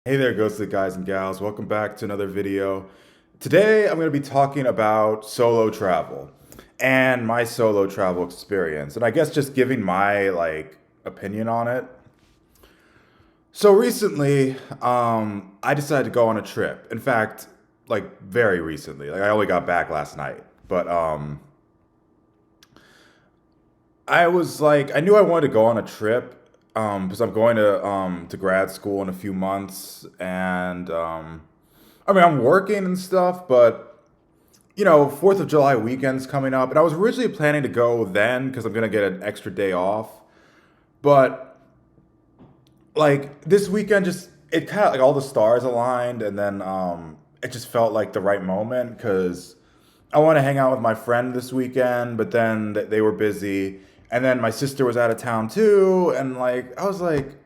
Hey there, ghosted guys and gals. Welcome back to another video. Today, I'm going to be talking about solo travel and my solo travel experience, and I guess just giving my opinion on it. So recently, I decided to go on a trip. In fact, like very recently. Like I only got back last night, but I was like, I knew I wanted to go on a trip because I'm going to grad school in a few months, and I mean I'm working and stuff, but Fourth of July weekend's coming up, and I was originally planning to go then because I'm gonna get an extra day off, but like this weekend just it kind of like all the stars aligned, and then it just felt like the right moment because I want to hang out with my friend this weekend, but then they were busy, and then my sister was out of town too, and like I was like,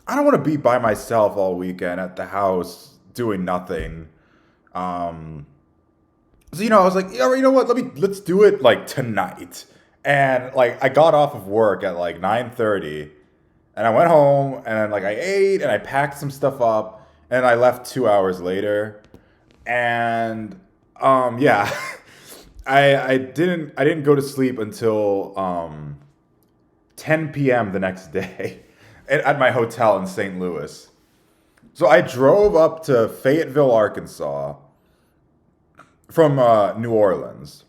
I don't want to be by myself all weekend at the house doing nothing. Um, so I was like, yeah, you know what? Let's do it like tonight. And like I got off of work at like 9:30, and I went home and like I ate and I packed some stuff up, and I left 2 hours later. And yeah, I didn't go to sleep until 10 p.m. the next day at my hotel in St. Louis. So I drove up to Fayetteville, Arkansas from New Orleans.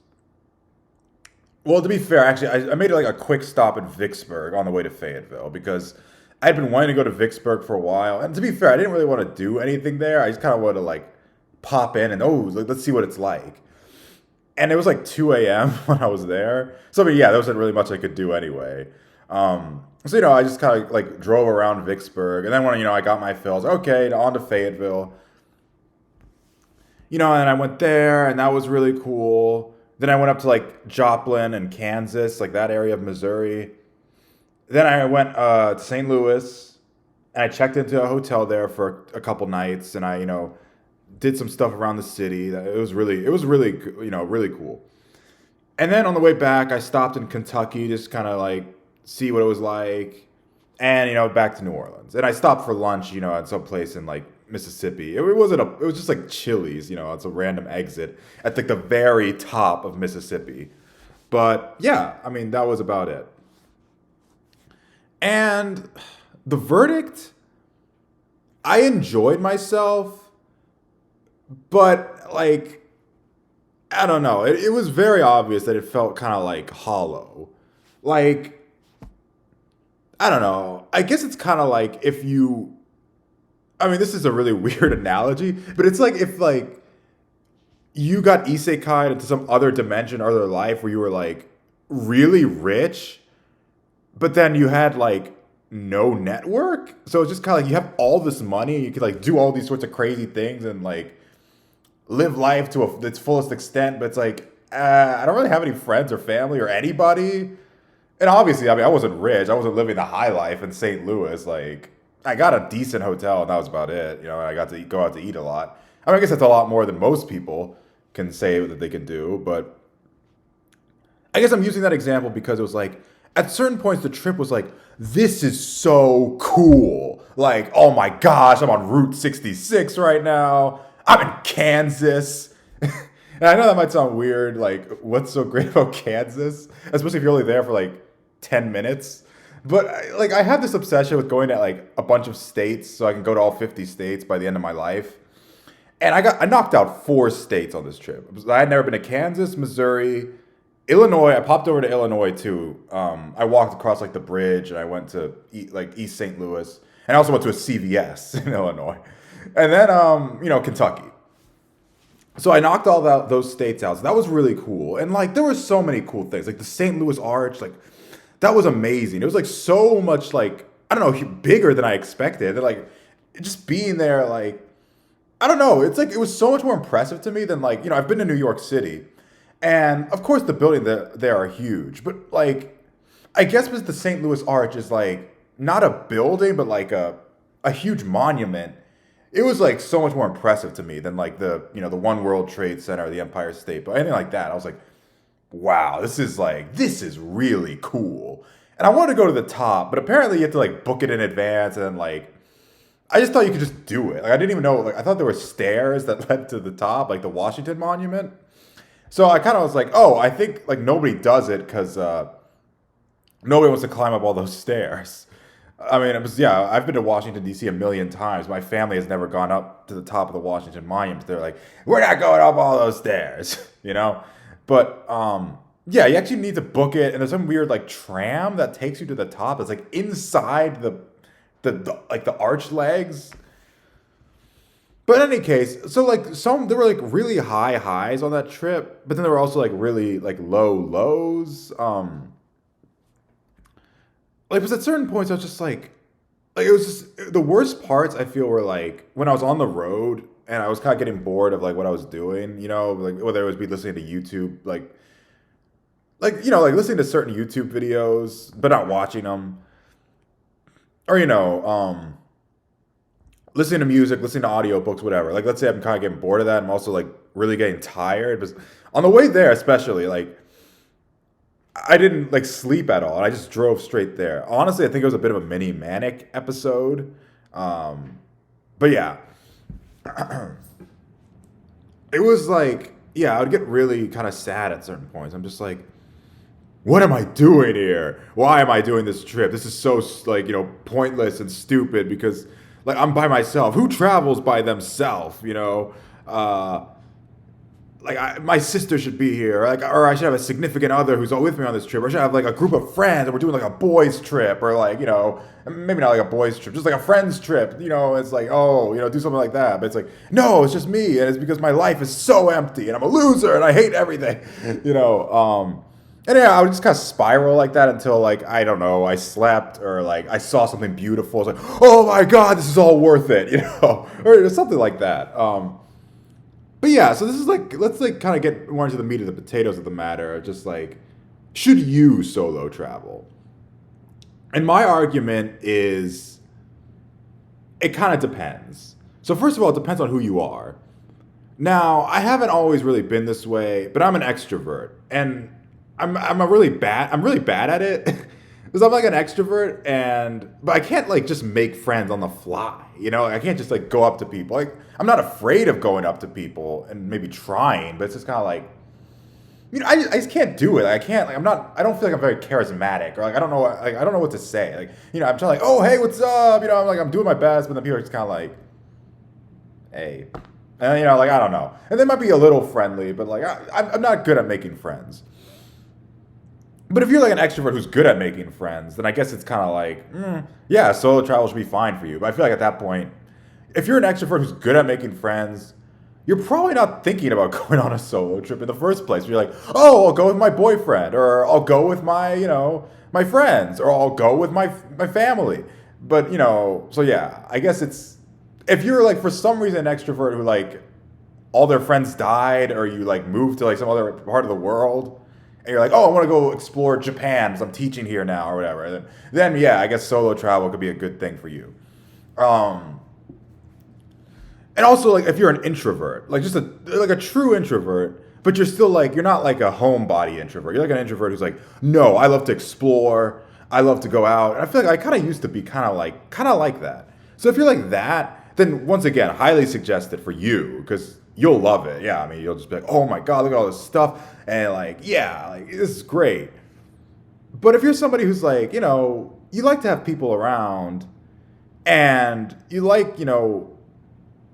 Well, to be fair, actually, I made like a quick stop at Vicksburg on the way to Fayetteville because I'd been wanting to go to Vicksburg for a while. And to be fair, I didn't really want to do anything there. I just kind of wanted to like pop in and let's see what it's like. And it was like 2 a.m. when I was there. So I mean, yeah, there wasn't really much I could do anyway. So I just kind of like drove around Vicksburg, and then when I got my fills, okay, on to Fayetteville. And I went there, and that was really cool. Then I went up to like Joplin and Kansas, like that area of Missouri. Then I went to St. Louis, and I checked into a hotel there for a couple nights, and I did some stuff around the city. It was really really cool. And then on the way back, I stopped in Kentucky, just kind of like see what it was like, and back to New Orleans. And I stopped for lunch, at some place in like Mississippi. It wasn't a, it was just like Chili's, it's a random exit at like the very top of Mississippi. But yeah, I mean that was about it. And the verdict, I enjoyed myself, but like I don't know. It was very obvious that it felt kind of like hollow. Like, I don't know. I guess it's kind of like if you. I mean, this is a really weird analogy, but it's like if like you got isekai into some other dimension or other life where you were like really rich, but then you had like no network. So it's just kind of like you have all this money, you could like do all these sorts of crazy things and like live life to its fullest extent, but it's like I don't really have any friends or family or anybody. And obviously, I mean, I wasn't rich. I wasn't living the high life in St. Louis. Like, I got a decent hotel, and that was about it. And I got to go out to eat a lot. I mean, I guess that's a lot more than most people can say that they can do. But I guess I'm using that example because it was like, at certain points, the trip was like, this is so cool. Like, oh my gosh, I'm on Route 66 right now. I'm in Kansas. And I know that might sound weird. Like, what's so great about Kansas? Especially if you're only there for like 10 minutes. But I have this obsession with going to like a bunch of states so I can go to all 50 states by the end of my life. And I knocked out 4 states on this trip. I had never been to Kansas, Missouri, Illinois. I popped over to Illinois too. I walked across like the bridge, and I went to like East St. Louis, and I also went to a CVS in Illinois, and then Kentucky. So I knocked all those states out. So that was really cool, and like there were so many cool things, like the St. Louis Arch, like that was amazing. It was like so much like I don't know bigger than I expected. And, like just being there, like I don't know. It's like it was so much more impressive to me than like I've been to New York City, and of course the buildings there are huge, but like I guess because the St. Louis Arch is like not a building, but like a huge monument. It was like so much more impressive to me than like the One World Trade Center, or the Empire State, but anything like that. I was like, wow, this is really cool. And I wanted to go to the top, but apparently you have to like book it in advance, and then like I just thought you could just do it. Like I didn't even know. Like I thought there were stairs that led to the top, like the Washington Monument. So I kind of was like, oh, I think like nobody does it because nobody wants to climb up all those stairs. I mean, it was yeah. I've been to Washington D.C. a million times. My family has never gone up to the top of the Washington Monument. They're like, we're not going up all those stairs, you know. But yeah, you actually need to book it, and there's some weird like tram that takes you to the top. It's like inside the like the arch legs. But in any case, so like some there were like really high highs on that trip, but then there were also like really like low lows. Like because at certain points I was just like it was just the worst parts I feel were like when I was on the road and I was kind of getting bored of like what I was doing, you know, like whether it was be listening to YouTube, like you know, like listening to certain YouTube videos but not watching them, or you know, listening to music, listening to audiobooks, whatever. Like let's say I'm kind of getting bored of that. I'm also like really getting tired. But on the way there, especially, like I didn't like sleep at all. I just drove straight there. Honestly, I think it was a bit of a mini manic episode. But yeah, it was like yeah, I would get really kind of sad at certain points. I'm just like, what am I doing here? Why am I doing this trip? This is so like you know pointless and stupid because like I'm by myself. Who travels by themselves? You know, like my sister should be here, or I should have a significant other who's all with me on this trip, or I should have like a group of friends, and we're doing like a boys trip, or like you know maybe not like a boys trip, just like a friends trip. You know, it's like oh you know do something like that, but it's like no, it's just me, and it's because my life is so empty, and I'm a loser, and I hate everything. You know. And yeah, I would just kind of spiral like that until like I don't know, I slept or like I saw something beautiful. It's like, oh my god, this is all worth it, you know, or something like that. But yeah, so this is like let's like kind of get more into the meat of the potatoes of the matter. Just like, should you solo travel? And my argument is, it kind of depends. So first of all, it depends on who you are. Now, I haven't always really been this way, but I'm an extrovert, and I'm really bad at it because I'm like an extrovert, and but I can't like just make friends on the fly. You know, I can't just like go up to people. Like I'm not afraid of going up to people and maybe trying, but it's just kind of like you know I just can't do it. Like, I can't like I'm not I don't feel like I'm very charismatic or like I don't know what to say. Like you know I'm trying like oh hey what's up you know I'm doing my best, but then people are just kind of like hey. And you know, like I don't know, and they might be a little friendly, but like I'm not good at making friends. But if you're like an extrovert who's good at making friends, then I guess it's kind of like, yeah, solo travel should be fine for you. But I feel like at that point, if you're an extrovert who's good at making friends, you're probably not thinking about going on a solo trip in the first place. You're like, oh, I'll go with my boyfriend, or I'll go with my, you know, my friends, or I'll go with my family. But you know, so yeah, I guess it's if you're like for some reason an extrovert who like all their friends died, or you like moved to like some other part of the world and you're like, oh, I want to go explore Japan because I'm teaching here now or whatever, then yeah, I guess solo travel could be a good thing for you. Um, and also like if you're an introvert, like just a true introvert, but you're still like you're not like a homebody introvert. You're like an introvert who's like, no, I love to explore, I love to go out. And I feel like I kind of used to be kind of like that. So if you're like that, then once again, highly suggested for you because you'll love it. Yeah, I mean, you'll just be like, oh my god, look at all this stuff, and like, yeah, like this is great. But if you're somebody who's like, you know, you like to have people around, and you like,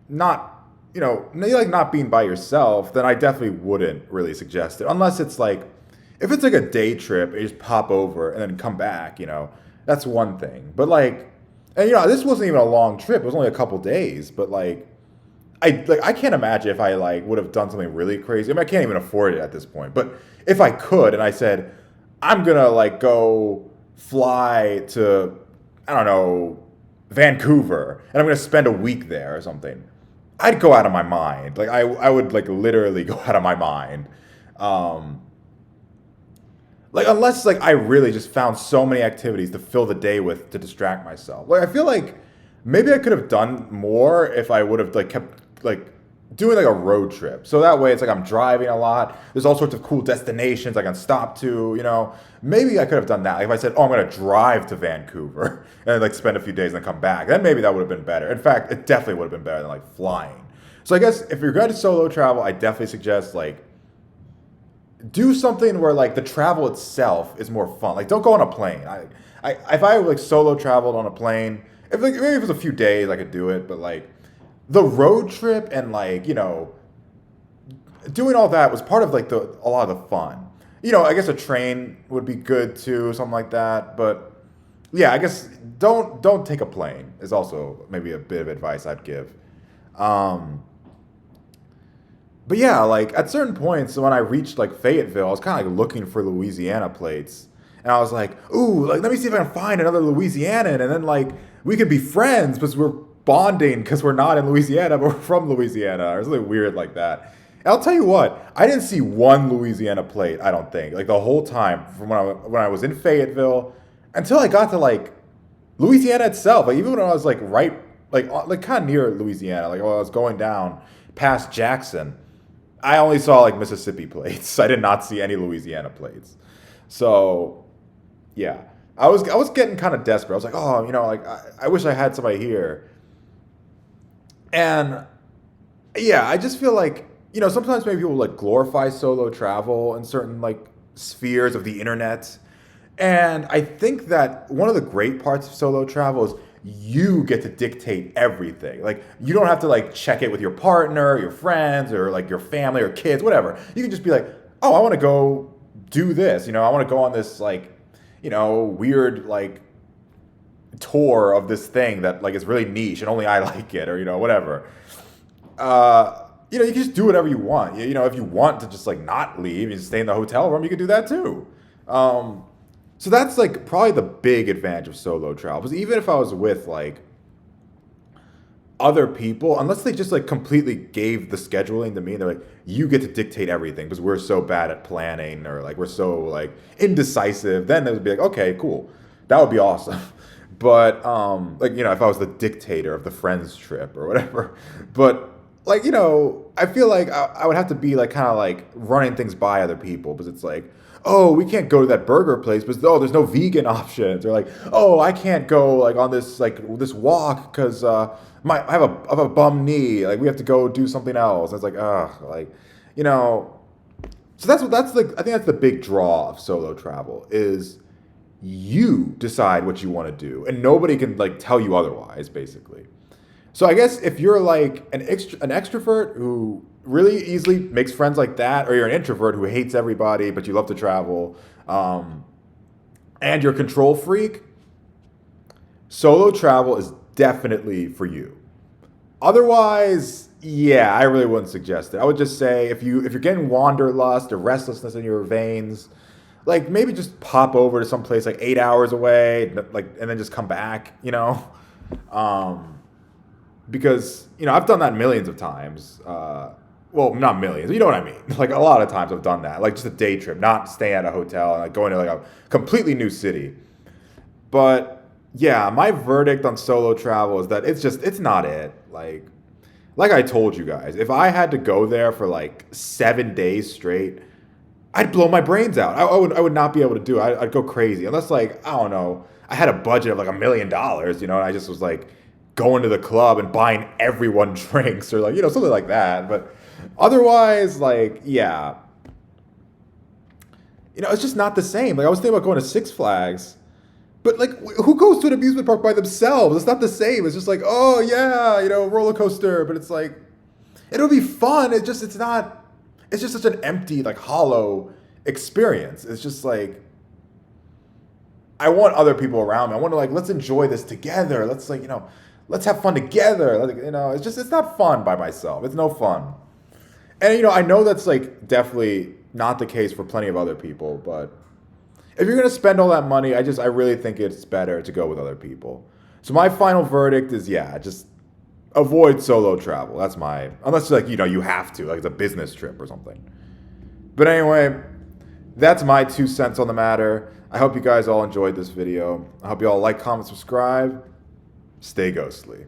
not, you like not being by yourself, then I definitely wouldn't really suggest it, unless it's like, if it's like a day trip, and you just pop over and then come back, that's one thing. But like, and this wasn't even a long trip; it was only a couple days, but like. I can't imagine if I like would have done something really crazy. I mean, I can't even afford it at this point. But if I could, and I said, I'm gonna like go fly to, I don't know, Vancouver, and I'm gonna spend a week there or something, I'd go out of my mind. Like I would like literally go out of my mind. Like unless like I really just found so many activities to fill the day with to distract myself. Like I feel like maybe I could have done more if I would have like kept like doing like a road trip. So that way it's like I'm driving a lot. There's all sorts of cool destinations I can stop to, you know. Maybe I could have done that. Like if I said, "Oh, I'm going to drive to Vancouver and like spend a few days and then come back." Then maybe that would have been better. In fact, it definitely would have been better than like flying. So I guess if you're going to solo travel, I definitely suggest like do something where like the travel itself is more fun. Like don't go on a plane. I if I like solo traveled on a plane, if like maybe if it was a few days I could do it, but like the road trip and like, you know, doing all that was part of like a lot of the fun. You know, I guess a train would be good too, something like that, but yeah, I guess don't take a plane is also maybe a bit of advice I'd give. Um But yeah, like at certain points when I reached like Fayetteville, I was kind of like looking for Louisiana plates, and I was like, "Ooh, like let me see if I can find another Louisianan, and then like we could be friends because we're bonding because we're not in Louisiana, but we're from Louisiana, or something weird like that." And I'll tell you what, I didn't see one Louisiana plate. I don't think like the whole time from when I was in Fayetteville until I got to like Louisiana itself. Like even when I was like right like kind of near Louisiana, like when I was going down past Jackson. I only saw like Mississippi plates. I did not see any Louisiana plates. So yeah, I was getting kind of desperate. I was like, oh, you know, like I wish I had somebody here. And yeah, I just feel like you know sometimes maybe people like glorify solo travel in certain like spheres of the internet. And I think that one of the great parts of solo travel is you get to dictate everything. Like you don't have to like check it with your partner, your friends, or like your family or kids, whatever. You can just be like, "Oh, I want to go do this." You know, I want to go on this like, you know, weird like tour of this thing that like is really niche and only I like it, or you know, whatever. You know, you can just do whatever you want. You know, if you want to just like not leave and just stay in the hotel room, you can do that too. Um, so that's like probably the big advantage of solo travel. Because even if I was with like other people, unless they just like completely gave the scheduling to me, and they're like, you get to dictate everything because we're so bad at planning or like we're so like indecisive, then it would be like, okay, cool. That would be awesome. But like, you know, if I was the dictator of the friends trip or whatever. But like, you know, I feel like I would have to be like kind of like running things by other people because it's like, oh, we can't go to that burger place because oh, there's no vegan options, or like, oh, I can't go like on this like this walk because I have a bum knee. Like we have to go do something else. And it's like, like, you know. So that's like I think that's the big draw of solo travel is you decide what you want to do, and nobody can like tell you otherwise, basically. So I guess if you're like an extrovert who really easily makes friends like that, or you're an introvert who hates everybody but you love to travel, um, and you're a control freak, solo travel is definitely for you. Otherwise, yeah, I really wouldn't suggest it. I would just say if you're getting wanderlust or restlessness in your veins, like maybe just pop over to some place like 8 hours away, like and then just come back. You know, um, because you know I've done that millions of times. Well, not millions. You know what I mean? Like a lot of times I've done that, like just a day trip, not staying at a hotel and like going to like a completely new city. But yeah, my verdict on solo travel is that it's not it. Like I told you guys, if I had to go there for like 7 days straight, I'd blow my brains out. I would not be able to do it. I'd go crazy unless like I don't know. I had a budget of like $1 million, you know, and I just was like going to the club and buying everyone drinks or like you know something like that. But otherwise, like yeah, you know, it's just not the same. Like I was thinking about going to Six Flags. But like, who goes to an amusement park by themselves? It's not the same. It's just like, oh yeah, you know, roller coaster. But it's like, it'll be fun. It's not. It's just such an empty, like hollow experience. It's just like, I want other people around me. I want to like, let's enjoy this together. Let's like, you know, let's have fun together. Like, you know, it's not fun by myself. It's no fun. And you know, I know that's like definitely not the case for plenty of other people, but if you're gonna spend all that money, I really think it's better to go with other people. So my final verdict is yeah, just avoid solo travel. That's my unless like you know you have to, like it's a business trip or something. But anyway, that's my 2 cents on the matter. I hope you guys all enjoyed this video. I hope you all like, comment, subscribe. Stay ghostly.